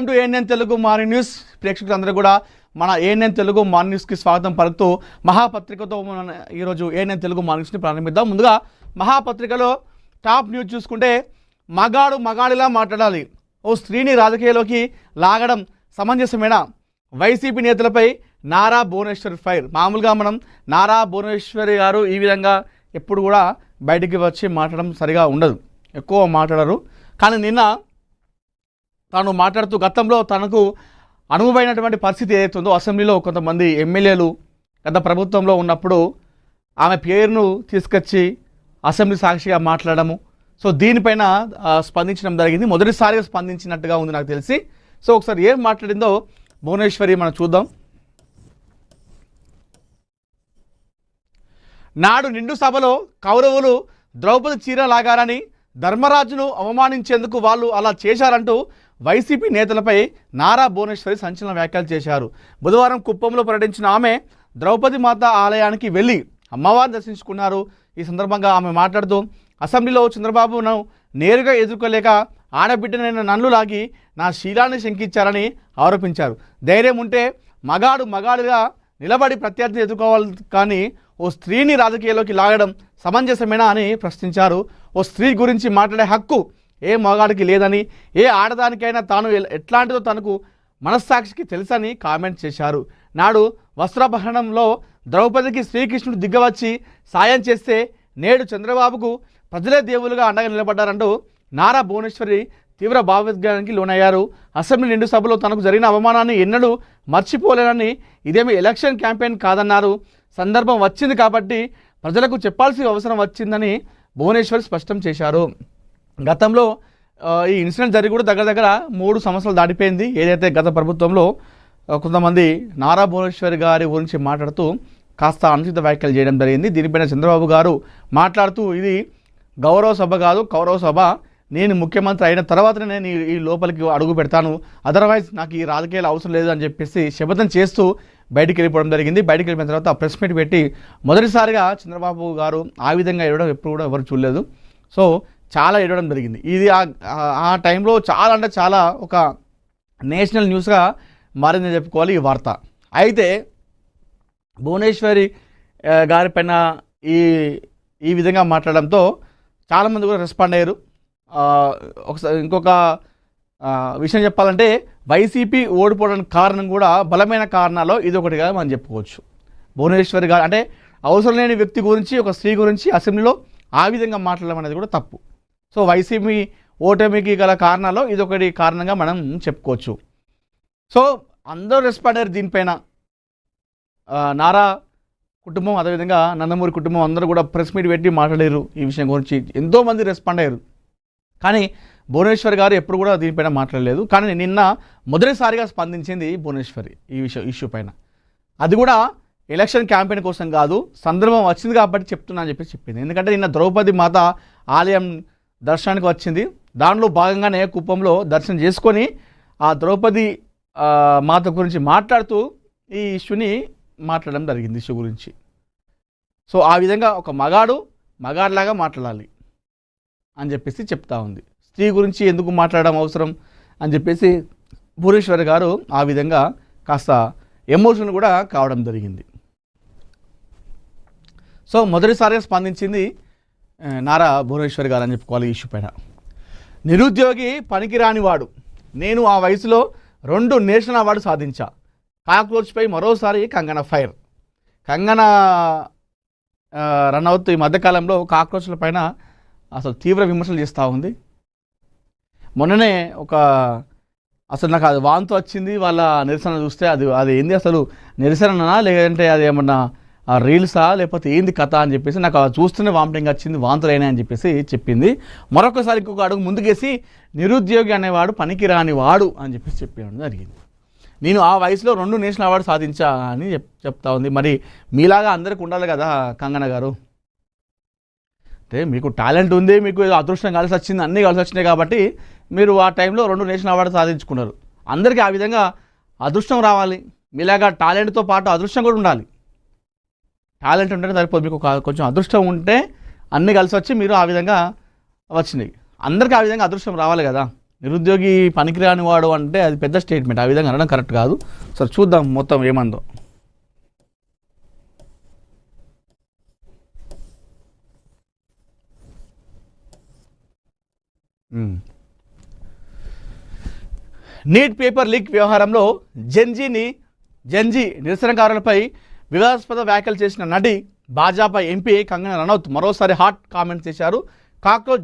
To ANN Telugu morning news. ప్రేక్షకులందరూ కూడా మన ఏఎన్ఎన్ తెలుగు మార్నింగ్ న్యూస్కి స్వాగతం పలుకుతూ మహాపత్రికతో ఈరోజు ఏఎన్ఎన్ తెలుగు మార్నింగ్ న్యూస్ని ప్రారంభిద్దాం. ముందుగా మహాపత్రికలో టాప్ న్యూస్ చూసుకుంటే, మగాడిలా మాట్లాడాలి, ఓ స్త్రీని రాజకీయాల్లోకి లాగడం సమంజసమేనా? వైసీపీ నేతలపై నారా భువనేశ్వరి ఫైర్. మామూలుగా మనం నారా భువనేశ్వరి గారు ఈ విధంగా ఎప్పుడు కూడా బయటికి వచ్చి మాట్లాడడం సరిగా ఉండదు, ఎక్కువ మాట్లాడరు. కానీ నిన్న తాను మాట్లాడుతూ గతంలో తనకు అనుభవమైనటువంటి పరిస్థితి ఏదైతుందో, అసెంబ్లీలో కొంతమంది ఎమ్మెల్యేలు గత ప్రభుత్వంలో ఉన్నప్పుడు ఆమె పేరును తీసుకొచ్చి అసెంబ్లీ సాక్షిగా మాట్లాడము, సో దీనిపైన స్పందించడం జరిగింది. మొదటిసారిగా స్పందించినట్టుగా ఉంది నాకు తెలిసి. సో ఒకసారి ఏం మాట్లాడిందో భువనేశ్వరి మనం చూద్దాం. నాడు నిండు సభలో కౌరవులు ద్రౌపది చీర లాగారని, ధర్మరాజును అవమానించేందుకు వాళ్ళు అలా చేశారంటూ వైసీపీ నేతలపై నారా భువనేశ్వరి సంచలన వ్యాఖ్యలు చేశారు. బుధవారం కుప్పంలో పర్యటించిన ఆమె ద్రౌపది మాత ఆలయానికి వెళ్ళి అమ్మవారిని దర్శించుకున్నారు. ఈ సందర్భంగా ఆమె మాట్లాడుతూ, అసెంబ్లీలో చంద్రబాబును నేరుగా ఎదుర్కోలేక ఆడబిడ్డనైన నన్ను లాగి నా శీలాన్ని శంకించారని ఆరోపించారు. ధైర్యం ఉంటే మగాడిగా నిలబడి ప్రత్యర్థిని ఎదుర్కోవాలి, కానీ ఓ స్త్రీని రాజకీయాల్లోకి లాగడం సమంజసమేనా అని ప్రశ్నించారు. ఓ స్త్రీ గురించి మాట్లాడే హక్కు ఏ మగాడికి లేదని, ఏ ఆడదానికైనా తాను ఎట్లాంటిదో తనకు మనస్సాక్షికి తెలుసని కామెంట్ చేశారు. నాడు వస్త్రాపహరణంలో ద్రౌపదికి శ్రీకృష్ణుడు దిగ్గవచ్చి సాయం చేస్తే నేడు చంద్రబాబుకు ప్రజలే దేవులుగా అండగా నిలబడ్డారంటూ నారా భువనేశ్వరి తీవ్ర భావోద్వేగానికి లోనయ్యారు. అసెంబ్లీ నిండు సభలో తనకు జరిగిన అవమానాన్ని ఎన్నడూ మర్చిపోలేనని, ఇదేమి ఎలక్షన్ క్యాంపెయిన్ కాదన్నారు. సందర్భం వచ్చింది కాబట్టి ప్రజలకు చెప్పాల్సిన అవసరం వచ్చిందని భువనేశ్వరి స్పష్టం చేశారు. గతంలో ఈ ఇన్సిడెంట్ జరిగి కూడా దగ్గర 3 సంవత్సరాలు దాటిపోయింది. ఏదైతే గత ప్రభుత్వంలో కొంతమంది నారా భువనేశ్వరి గారి గురించి మాట్లాడుతూ కాస్త అనుచిత వ్యాఖ్యలు చేయడం జరిగింది. దీనిపైన చంద్రబాబు గారు మాట్లాడుతూ, ఇది గౌరవ సభ కాదు, కౌరవ సభ, నేను ముఖ్యమంత్రి అయిన తర్వాతనే నేను ఈ లోపలికి అడుగు పెడతాను, అదర్వైజ్ నాకు ఈ రాజకీయాలు అవసరం లేదు అని చెప్పేసి శపథం చేస్తూ బయటికి వెళ్ళిపోవడం జరిగింది. బయటికి వెళ్ళిపోయిన తర్వాత ప్రెస్ మీట్ పెట్టి మొదటిసారిగా చంద్రబాబు గారు ఆ విధంగా ఏడవడం ఎప్పుడు కూడా ఎవరు చూడలేదు. సో చాలా ఏడవడం జరిగింది. ఇది ఆ టైంలో చాలా అంటే చాలా ఒక నేషనల్ న్యూస్గా మారిందని చెప్పుకోవాలి ఈ వార్త. అయితే భువనేశ్వరి గారి పైన ఈ విధంగా మాట్లాడడంతో చాలామంది కూడా రెస్పాండ్ అయ్యారు. ఒకసారి ఇంకొక విషయం చెప్పాలంటే, వైసీపీ ఓడిపోవడానికి కారణం కూడా బలమైన కారణాల్లో ఇది ఒకటిగా మనం చెప్పుకోవచ్చు. భువనేశ్వరి గారు అంటే అవసరం లేని వ్యక్తి గురించి, ఒక స్త్రీ గురించి అసెంబ్లీలో ఆ విధంగా మాట్లాడడం అనేది కూడా తప్పు. సో వైసీపీ ఓటమికి గల కారణాల్లో ఇదొకటి కారణంగా మనం చెప్పుకోవచ్చు. సో అందరూ రెస్పాండ్ అయ్యారు దీనిపైన. నారా కుటుంబం, అదేవిధంగా నందమూరి కుటుంబం అందరూ కూడా ప్రెస్ మీట్ పెట్టి మాట్లాడారు. ఈ విషయం గురించి ఎంతోమంది రెస్పాండ్ అయ్యారు. కానీ భువనేశ్వరి గారు ఎప్పుడు కూడా దీనిపైన మాట్లాడలేదు. కానీ నిన్న మొదటిసారిగా స్పందించింది భువనేశ్వరి ఈ ఇష్యూ పైన. అది కూడా ఎలక్షన్ క్యాంపెయిన్ కోసం కాదు, సందర్భం వచ్చింది కాబట్టి చెప్తున్నా అని చెప్పి చెప్పింది. ఎందుకంటే నిన్న ద్రౌపది మాత ఆలయం దర్శనానికి వచ్చింది. దానిలో భాగంగానే కుప్పంలో దర్శనం చేసుకొని ఆ ద్రౌపది మాత గురించి మాట్లాడుతూ ఈ ఇష్యూని మాట్లాడడం జరిగింది, ఇష్యూ గురించి. సో ఆ విధంగా ఒక మగాడిలాగా మాట్లాడాలి అని చెప్పేసి చెప్తా ఉంది. స్త్రీ గురించి ఎందుకు మాట్లాడడం అవసరం అని చెప్పేసి భువనేశ్వరి గారు ఆ విధంగా కాస్త ఎమోషన్ కూడా కావడం జరిగింది. సో మొదటిసారిగా స్పందించింది నారా భువనేశ్వరి గారు అని చెప్పుకోవాలి ఈ ఇష్యూ పైన. నిరుద్యోగి పనికిరానివాడు, నేను ఆ వయసులో 2 నేషనల్ అవార్డు సాధించా. కాక్రోచ్పై మరోసారి కంగన ఫైర్. కంగన రనౌత్ ఈ మధ్యకాలంలో కాక్రోచ్ల పైన అసలు తీవ్ర విమర్శలు చేస్తూ ఉంది. మొన్ననే అసలు నాకు అది వాంతి వచ్చింది వాళ్ళ నిరసన చూస్తే. అది ఏంది అసలు, నిరసననా లేదంటే అది ఏమన్నా రీల్సా లేకపోతే ఏంది కథ అని చెప్పేసి నాకు చూస్తూనే వామిటింగ్ వచ్చింది, వాంతులు అయినాయి అని చెప్పేసి చెప్పింది. మరొకసారి ఇంకొక అడుగు ముందుకేసి నిరుద్యోగి అనేవాడు పనికిరాని వాడు అని చెప్పేసి చెప్పడం జరిగింది. నేను ఆ వయసులో 2 నేషనల్ అవార్డు సాధించా అని చెప్తా ఉంది. మరి మీలాగా అందరికి ఉండాలి కదా కంగన గారు. అంటే మీకు టాలెంట్ ఉంది, మీకు అదృష్టం కలిసి వచ్చింది, అన్నీ కలిసి వచ్చినాయి కాబట్టి మీరు ఆ టైంలో 2 నేషనల్ అవార్డు సాధించుకున్నారు. అందరికీ ఆ విధంగా అదృష్టం రావాలి. మీలాగా టాలెంట్తో పాటు అదృష్టం కూడా ఉండాలి. టాలెంట్ ఉంటేనే సరిపోదు, మీకు కొంచెం అదృష్టం ఉంటే అన్నీ కలిసి వచ్చి మీరు ఆ విధంగా వచ్చినాయి. అందరికీ ఆ విధంగా అదృష్టం రావాలి కదా. నిరుద్యోగి పనికిరాని వాడు అంటే అది పెద్ద స్టేట్మెంట్, ఆ విధంగా అనడం కరెక్ట్ కాదు. సరే చూద్దాం మొత్తం ఏమందో. నీట్ పేపర్ లీక్ వ్యవహారంలో జెన్జీ నిరసనకారులపై వివాదాస్పద వ్యాఖ్యలు చేసిన నటి భాజపా ఎంపీ కంగనా రనౌత్ మరోసారి హాట్ కామెంట్స్ చేశారు. కాక్రోచ్